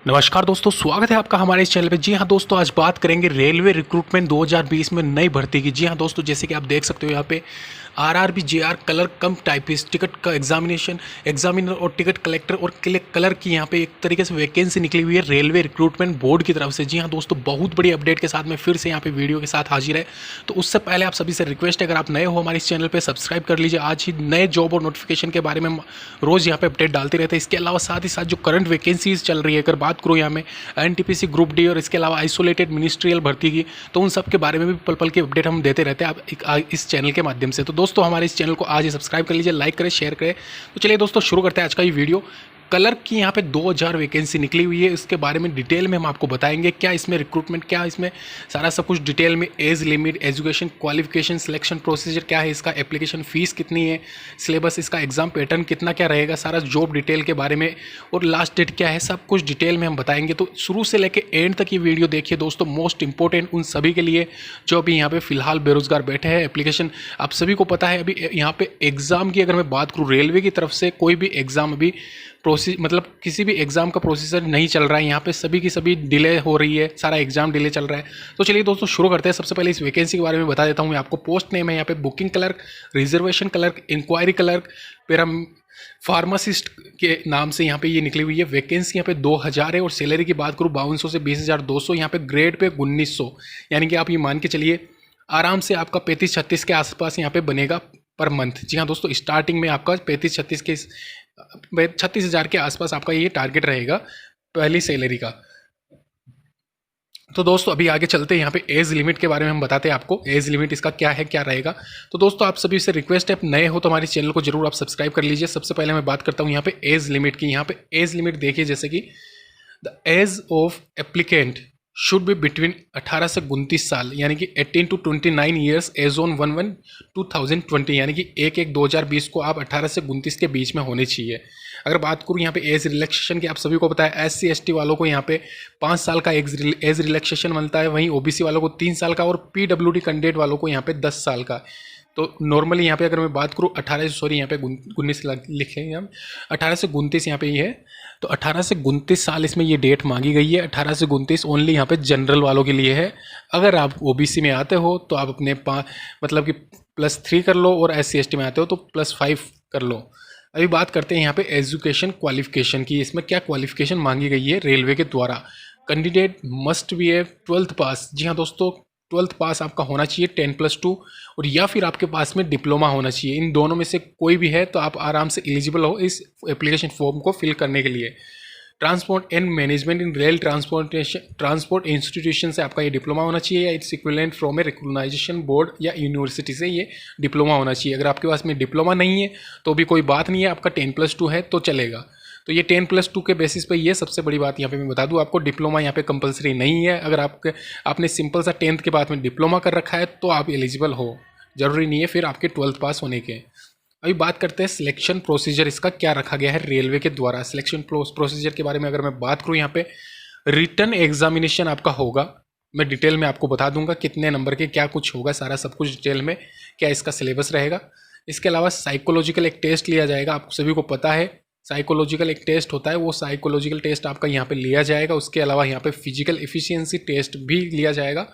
नमस्कार दोस्तों, स्वागत है आपका हमारे इस चैनल पे। जी हाँ दोस्तों, आज बात करेंगे रेलवे रिक्रूटमेंट 2020 में नई भर्ती की। जी हाँ दोस्तों, जैसे कि आप देख सकते हो यहाँ पे RRB JR clerk cum typist ticket का एग्जामिनर और टिकट कलेक्टर और कलर की यहाँ पे एक तरीके से वैकेंसी निकली हुई है रेलवे रिक्रूटमेंट बोर्ड की तरफ से। जी हाँ दोस्तों, बहुत बड़ी अपडेट के साथ में फिर से यहाँ पे वीडियो के साथ हाजिर है। तो उससे पहले आप सभी से रिक्वेस्ट है, अगर आप नए हो हमारे इस चैनल पर सब्सक्राइब कर लीजिए। आज ही नए जॉब और नोटिफिकेशन के बारे में हम रोज़ यहाँ पे अपडेट डालते रहते हैं। इसके अलावा साथ ही साथ जो करंट वैकेंसीज चल रही है, अगर बात करूँ यहाँ में एनटीपीसी ग्रुप डी और इसके अलावा आइसोलेटेड मिनिस्ट्रियल भर्ती की, तो उन सब के बारे में भी पल पल की अपडेट हम देते रहते हैं आप इस चैनल के माध्यम से। तो दोस्तों, हमारे इस चैनल को आज ही सब्सक्राइब कर लीजिए, लाइक करें, शेयर करें। तो चलिए दोस्तों, शुरू करते हैं आज का ये वीडियो। क्लर्क की यहाँ पे 2000 वैकेंसी निकली हुई है। इसके बारे में डिटेल में हम आपको बताएंगे, क्या इसमें रिक्रूटमेंट, क्या इसमें सारा सब कुछ डिटेल में, age limit, education qualification, selection procedure क्या है, इसका एप्लीकेशन फीस कितनी है, सिलेबस, इसका एग्जाम पैटर्न कितना क्या रहेगा, सारा जॉब डिटेल के बारे में, और लास्ट डेट क्या है, सब कुछ डिटेल में हम बताएंगे। तो शुरू से लेकर एंड तक ये वीडियो देखिए दोस्तों। मोस्ट इंपॉर्टेंट उन सभी के लिए जो अभी यहाँ पे फिलहाल बेरोजगार बैठे हैं। एप्लीकेशन आप सभी को पता है, अभी यहाँ पे एग्जाम की अगर मैं बात करूँ, रेलवे की तरफ से कोई भी एग्जाम अभी मतलब किसी भी एग्जाम का प्रोसीजर नहीं चल रहा है। यहाँ पे सभी की सभी डिले हो रही है, सारा एग्जाम डिले चल रहा है। तो चलिए दोस्तों, शुरू करते हैं। सबसे पहले इस वैकेंसी के बारे में बता देता हूँ मैं आपको। पोस्ट नेम है यहाँ पे booking clerk, reservation clerk, enquiry clerk, पैराम फार्मासिस्ट के नाम से यहाँ पे ये निकली हुई है। वैकेंसी यहाँ पे 2000 है और सैलरी की बात करूँ 5200 से 20200। यहाँ पे ग्रेड पे 1900, यानी कि आप ये मान के चलिए आराम से आपका 35-36 के आसपास यहाँ पे बनेगा पर मंथ। जी हाँ दोस्तों, स्टार्टिंग में आपका 35-36 के 36,000 के आसपास आपका ये टारगेट रहेगा पहली सैलरी का। तो दोस्तों, अभी आगे चलते हैं। यहाँ पे एज लिमिट के बारे में हम बताते हैं आपको। एज लिमिट इसका क्या है, क्या रहेगा। तो दोस्तों, आप सभी से रिक्वेस्ट है, आप नए हो तो हमारे चैनल को जरूर आप सब्सक्राइब कर लीजिए। सबसे पहले मैं बात करता हूँ यहाँ पे एज लिमिट की। यहाँ पे एज लिमिट देखिए, जैसे कि the age of applicant should be between 18 से 29 साल, यानी कि 18 to 29 ईयर्स एज ऑन 1/1/2020, यानी कि 1/1/2020 को आप 18 से 29 के बीच में होने चाहिए। अगर बात करूँ यहाँ पे एज रिलैक्सेशन की, आप सभी को पता है SC ST वालों को यहाँ पे 5 साल का एज रिलैक्सेशन मिलता है, वहीं OBC वालों को 3 साल का, और PWD कैंडिडेट वालों को यहाँ पे 10 साल का। तो नॉर्मली यहाँ पे अगर मैं बात करूँ 18 सॉरी यहाँ पे 19 लिखे हैं हम, 18 से 29 यहाँ पे ये है। तो 18 से 29 साल इसमें ये डेट मांगी गई है। 18 से 29 ओनली यहाँ पे जनरल वालों के लिए है। अगर आप OBC में आते हो तो आप अपने मतलब कि +3 कर लो, और SC ST में आते हो तो +5 कर लो। अभी बात करते हैं यहाँ पे एजुकेशन क्वालिफिकेशन की। इसमें क्या क्वालिफिकेशन मांगी गई है रेलवे के द्वारा। Candidate must be A 12th पास। जी हाँ दोस्तों, 12th पास आपका होना चाहिए 10+2, और या फिर आपके पास में डिप्लोमा होना चाहिए। इन दोनों में से कोई भी है तो आप आराम से एलिजिबल हो इस एप्लीकेशन फॉर्म को फिल करने के लिए। Transport and management in rail transport institution से आपका ये डिप्लोमा होना चाहिए, या its equivalent from a recognisation board या यूनिवर्सिटी से ये डिप्लोमा होना चाहिए। अगर आपके पास में डिप्लोमा नहीं है तो भी कोई बात नहीं है, आपका 10+2 है तो चलेगा। तो ये 10+2 के बेसिस पे ये सबसे बड़ी बात यहाँ पे मैं बता दूँ आपको, डिप्लोमा यहाँ पे कंपलसरी नहीं है। अगर आपने सिंपल सा 10th के बाद में डिप्लोमा कर रखा है तो आप एलिजिबल हो, जरूरी नहीं है फिर आपके 12th पास होने के। अभी बात करते हैं सिलेक्शन प्रोसीजर, इसका क्या रखा गया है रेलवे के द्वारा। सिलेक्शन प्रोसीजर के बारे में अगर मैं बात करूँ, यहाँ पे रिटन एग्जामिनेशन आपका होगा। मैं डिटेल में आपको बता दूंगा कितने नंबर के क्या कुछ होगा, सारा सब कुछ डिटेल में, क्या इसका सिलेबस रहेगा। इसके अलावा साइकोलॉजिकल एक टेस्ट लिया जाएगा। आप सभी को पता है साइकोलॉजिकल एक टेस्ट होता है, वो साइकोलॉजिकल टेस्ट आपका यहाँ पे लिया जाएगा। उसके अलावा यहाँ पे फिजिकल एफिशिएंसी टेस्ट भी लिया जाएगा।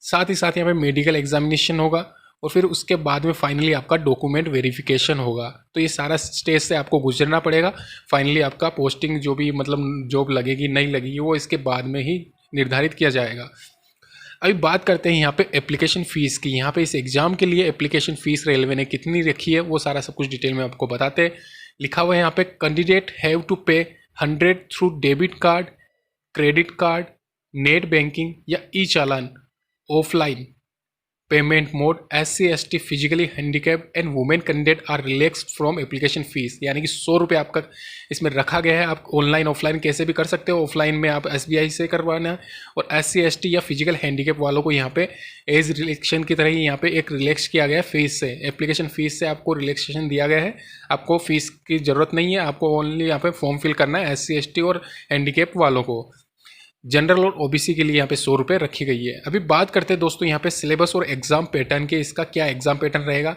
साथ ही साथ यहाँ पे मेडिकल एग्जामिनेशन होगा, और फिर उसके बाद में फाइनली आपका डॉक्यूमेंट वेरिफिकेशन होगा। तो ये सारा स्टेज से आपको गुजरना पड़ेगा। फाइनली आपका पोस्टिंग जो भी मतलब जॉब लगेगी नहीं लगेगी वो इसके बाद में ही निर्धारित किया जाएगा। अभी बात करते हैं यहाँ पे एप्लीकेशन फ़ीस की। यहाँ पे इस एग्ज़ाम के लिए एप्लीकेशन फ़ीस रेलवे ने कितनी रखी है वो सारा सब कुछ डिटेल में आपको बताते हैं। लिखा हुआ है यहाँ पे, candidate have to pay 100 through debit card, credit card, net banking या e challan, offline payment mode. SC ST physically handicap and women candidate are relaxed from application fees, यानी कि 100 रुपये आपका इसमें रखा गया है। आप ऑनलाइन ऑफलाइन कैसे भी कर सकते हो। ऑफलाइन में आप SBI से करवाना है, और SC ST या फिजिकल हैंडीकैप वालों को यहाँ पे एज रिलैक्सेशन की तरह ही यहाँ पे एक रिलैक्स किया गया है फीस से। एप्लीकेशन फ़ीस से आपको रिलैक्सेशन दिया गया है, आपको फीस की ज़रूरत नहीं है। आपको ओनली यहाँ पे फॉर्म फिल करना है SC ST और हैंडीकैप वालों को। जनरल और OBC के लिए यहाँ पे 100 रुपये रखी गई है। अभी बात करते हैं दोस्तों यहाँ पे सिलेबस और एग्जाम पैटर्न के, इसका क्या एग्जाम पैटर्न रहेगा।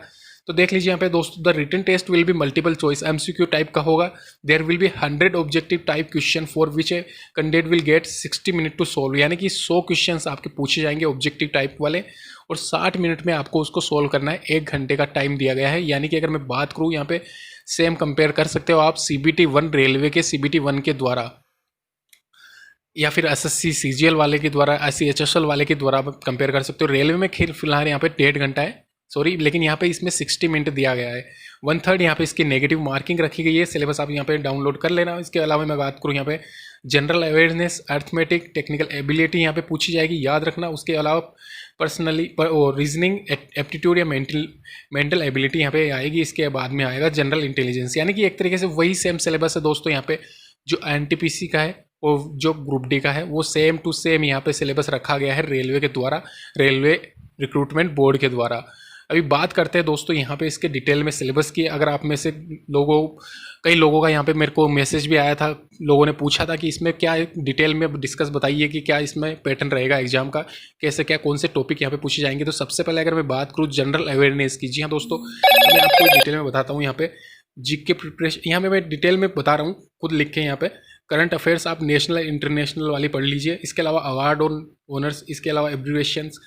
तो देख लीजिए यहाँ पे दोस्तों, the written test will be multiple choice MCQ type का होगा। There will be 100 objective type question for which a candidate will get 60 minute to solve, यानी कि 100 क्वेश्चंस आपके पूछे जाएंगे ऑब्जेक्टिव टाइप वाले, और 60 मिनट में आपको उसको सोल्व करना है। 1 घंटे का टाइम दिया गया है। यानी कि अगर मैं बात करूँ यहाँ पे, सेम कंपेयर कर सकते हो आप CBT 1 रेलवे के CBT 1 के द्वारा, या फिर SSC CGL वाले के द्वारा, SCHSL वाले के द्वारा आप कंपेयर कर सकते हो। रेलवे में खेल फिलहाल यहाँ पे 1.5 घंटा है, सॉरी, लेकिन यहाँ पे इसमें 60 मिनट दिया गया है। 1/3 यहाँ पे इसकी नेगेटिव मार्किंग रखी गई है। सिलेबस आप यहाँ पे डाउनलोड कर लेना। इसके अलावा मैं बात करूँ यहाँ पे general awareness, arithmetic, technical ability यहाँ पे पूछी जाएगी, याद रखना। उसके अलावा पर्सनली रीजनिंग एप्टीट्यूड या मेंटल एबिलिटी यहाँ पे आएगी। इसके बाद में आएगा जनरल इंटेलिजेंस, यानी कि एक तरीके से वही सेम सिलेबस है दोस्तों। यहाँ पे जो NTPC का है और जो ग्रुप डी का है वो सेम टू सेम यहाँ पे सिलेबस रखा गया है रेलवे के द्वारा, रेलवे रिक्रूटमेंट बोर्ड के द्वारा। अभी बात करते हैं दोस्तों यहाँ पे इसके डिटेल में सिलेबस की। अगर आप में से कई लोगों का यहाँ पे मेरे को मैसेज भी आया था, लोगों ने पूछा था कि इसमें क्या डिटेल में डिस्कस बताइए कि क्या इसमें पैटर्न रहेगा एग्जाम का, कैसे क्या कौन से टॉपिक यहाँ पे पूछे जाएंगे। तो सबसे पहले अगर मैं बात करूँ जनरल अवेयरनेस की, जी हाँ दोस्तों, मैं आपको डिटेल में बताता हूँ। यहाँ पे जीके प्रिपरेशन यहाँ पे मैं डिटेल में बता रहा हूँ, खुद लिख के यहाँ पे। करंट अफेयर्स आप नेशनल इंटरनेशनल वाली पढ़ लीजिए। इसके अलावा अवार्ड और ऑनर्स, इसके अलावा एब्रिविएशंस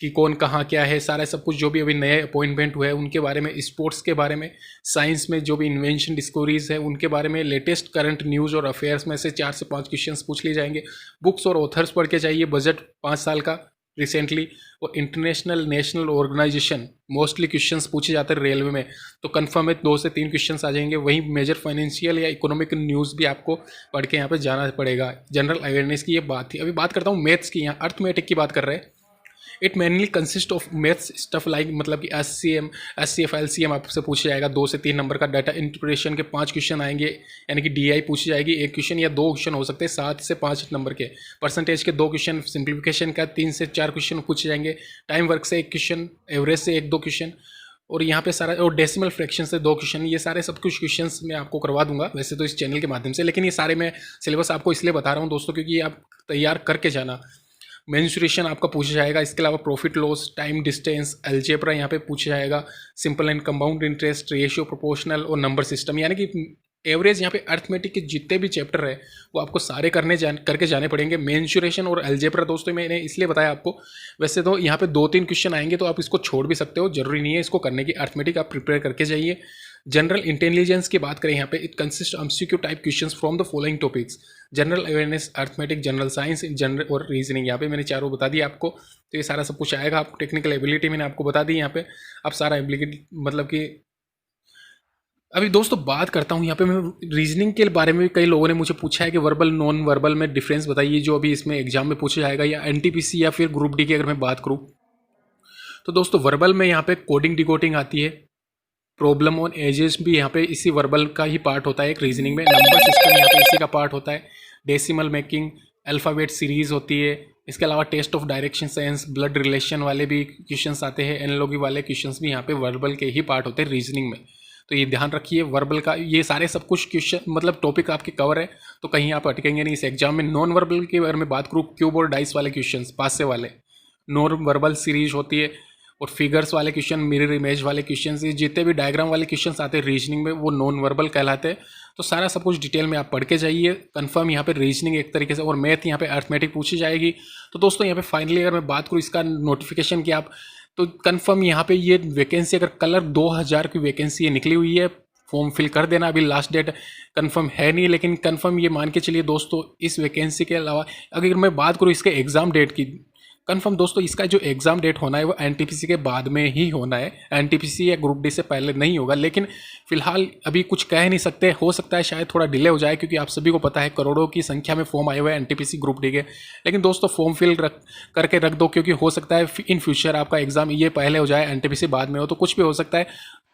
कि कौन कहाँ क्या है, सारा सब कुछ जो भी अभी नए अपॉइंटमेंट हुए हैं उनके बारे में, स्पोर्ट्स के बारे में, साइंस में जो भी इन्वेंशन डिस्कवरीज है उनके बारे में, लेटेस्ट करंट न्यूज़ और अफेयर्स में से 4 से 5 क्वेश्चंस पूछ लिए जाएंगे। बुक्स और ऑथर्स पढ़ के जाइए। बजट 5 साल का रिसेंटली, और international national organisation mostly questions पूछे जाते हैं रेलवे में, तो कंफर्म है 2 से 3 क्वेश्चंस आ जाएंगे। वहीं मेजर फाइनेंशियल या इकोनॉमिक न्यूज़ भी आपको पढ़ के यहाँ पे जाना पड़ेगा। जनरल अवेयरनेस की ये बात थी। अभी बात करता हूँ मैथ्स की। यहाँ अर्थमेटिक की बात कर रहे हैं। It mainly consist of maths stuff like, मतलब कि SCM, SCF, LCM आपसे पूछा जाएगा। 2 से 3 नंबर का डाटा इंटरप्रिटेशन के 5 क्वेश्चन आएंगे, यानी कि DI पूछी जाएगी। 1 क्वेश्चन या 2 क्वेश्चन हो सकते हैं। 7 से 5 नंबर के परसेंटेज के 2 क्वेश्चन, सिंप्लीफिकेशन का 3 से 4 क्वेश्चन पूछे जाएंगे। टाइम वर्क से 1 क्वेश्चन, एवरेज से 1-2 क्वेश्चन, और यहाँ पे सारा, और डेसिमल फ्रैक्शन से 2 क्वेश्चन। ये सारे सब कुछ क्वेश्चंस मैं आपको करवा दूंगा वैसे तो इस चैनल के माध्यम से, लेकिन ये सारे मैं सिलेबस आपको इसलिए बता रहा हूँ दोस्तों क्योंकि ये आप तैयार करके जाना। मेंसुरेशन आपका पूछा जाएगा। इसके अलावा profit loss, time distance, algebra यहाँ पे पूछा जाएगा। Simple and compound interest, ratio, proportional और नंबर सिस्टम, यानी कि एवरेज यहाँ पे अर्थमेटिक के जितने भी चैप्टर है वो आपको सारे करके जाने पड़ेंगे। मेंसुरेशन और अलजेब्रा दोस्तों मैंने इसलिए बताया आपको, वैसे तो यहाँ पे 2-3 क्वेश्चन आएंगे तो आप इसको छोड़ भी सकते हो, जरूरी नहीं है इसको करने की। अर्थमेटिक आप प्रिपेयर करके जाइए। जनरल इंटेलिजेंस की बात करें यहाँ पे, it consist MCQ type questions from the following topics: general awareness, arithmetic, general science, general और रीजनिंग। यहाँ पे मैंने चारों बता दिया आपको, तो ये सारा सब कुछ आएगा। आप टेक्निकल एबिलिटी मैंने आपको बता दी। यहाँ पे आप सारा एबिलिटी, मतलब कि अभी दोस्तों बात करता हूँ यहाँ पे मैं रीजनिंग के बारे में। कई लोगों ने मुझे पूछा है कि वर्बल नॉन वर्बल में डिफरेंस बताइए जो अभी इसमें एग्जाम में पूछा जाएगा, या NTPC या फिर ग्रुप डी की अगर मैं बात करूँ तो दोस्तों वर्बल में यहाँ पे कोडिंग डिकोडिंग आती है। प्रॉब्लम ऑन एजेस भी यहाँ पे इसी वर्बल का ही पार्ट होता है एक रीजनिंग में। नंबर सिस्टम यहाँ पे इसी का पार्ट होता है। डेसिमल मेकिंग, अल्फ़ाबेट सीरीज होती है। इसके अलावा test of direction sense, blood relation वाले भी क्वेश्चंस आते हैं। एनालॉजी वाले क्वेश्चंस भी यहाँ पे वर्बल के ही पार्ट होते हैं रीजनिंग में, तो ये ध्यान रखिए। वर्बल का ये सारे सब कुछ क्वेश्चन, मतलब टॉपिक आपके कवर है, तो कहीं आप अटकेंगे नहीं इस एग्जाम में। नॉन वर्बल के बारे में बात करूँ, क्यूब और डाइस वाले क्वेश्चन, पासे वाले नॉन वर्बल सीरीज होती है। और फिगर्स वाले क्वेश्चन, मिरर इमेज वाले क्वेश्चन, जितने भी डायग्राम वाले क्वेश्चन आते हैं रीजनिंग में वो नॉन वर्बल कहलाते हैं। तो सारा सब कुछ डिटेल में आप पढ़ के जाइए। कंफर्म यहाँ पे रीजनिंग एक तरीके से, और मैथ यहाँ पे अर्थमेटिक पूछी जाएगी। तो दोस्तों यहाँ पे फाइनली अगर मैं बात करूँ इसका नोटिफिकेशन की, आप तो कंफर्म यहाँ पे ये वैकेंसी, अगर कलर 2000 की वैकेंसी ये निकली हुई है, फॉर्म फिल कर देना। अभी लास्ट डेट कंफर्म है नहीं, लेकिन कंफर्म ये मान के चलिए दोस्तों, इस वैकेंसी के अलावा अगर मैं बात करूँ इसके एग्ज़ाम डेट की, कंफर्म दोस्तों इसका जो एग्ज़ाम डेट होना है वो NTPC के बाद में ही होना है। NTPC या ग्रुप डी से पहले नहीं होगा। लेकिन फिलहाल अभी कुछ कह नहीं सकते, हो सकता है शायद थोड़ा डिले हो जाए, क्योंकि आप सभी को पता है करोड़ों की संख्या में फॉर्म आए हुए हैं NTPC ग्रुप डी के। लेकिन दोस्तों फॉर्म फिल करके रख दो, क्योंकि हो सकता है इन फ्यूचर आपका एग्ज़ाम ये पहले हो जाए, NTPC बाद में हो, तो कुछ भी हो सकता है।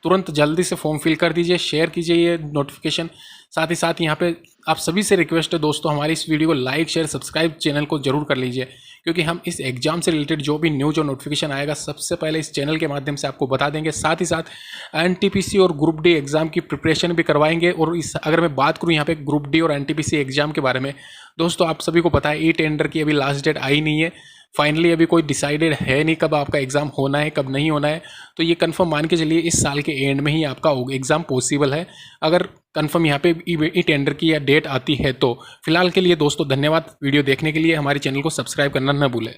तुरंत जल्दी से फॉर्म फिल कर दीजिए, शेयर कीजिए ये नोटिफिकेशन। साथ ही साथ यहाँ पे आप सभी से रिक्वेस्ट है दोस्तों, हमारी इस वीडियो को लाइक, शेयर, सब्सक्राइब चैनल को जरूर कर लीजिए, क्योंकि हम इस एग्जाम से रिलेटेड जो भी न्यूज और नोटिफिकेशन आएगा सबसे पहले इस चैनल के माध्यम से आपको बता देंगे। साथ ही साथ NTPC और ग्रुप डी एग्जाम की प्रिपरेशन भी करवाएंगे। और इस अगर मैं बात करूँ यहाँ पे ग्रुप डी और NTPC एग्जाम के बारे में, दोस्तों आप सभी को पता है ई टेंडर की अभी लास्ट डेट आई नहीं है। फाइनली अभी कोई डिसाइडेड है नहीं कब आपका एग्ज़ाम होना है कब नहीं होना है। तो ये कंफर्म मान के चलिए इस साल के एंड में ही आपका एग्ज़ाम पॉसिबल है, अगर कंफर्म यहाँ पे ई टेंडर की या डेट आती है तो। फिलहाल के लिए दोस्तों धन्यवाद वीडियो देखने के लिए, हमारे चैनल को सब्सक्राइब करना न भूलें।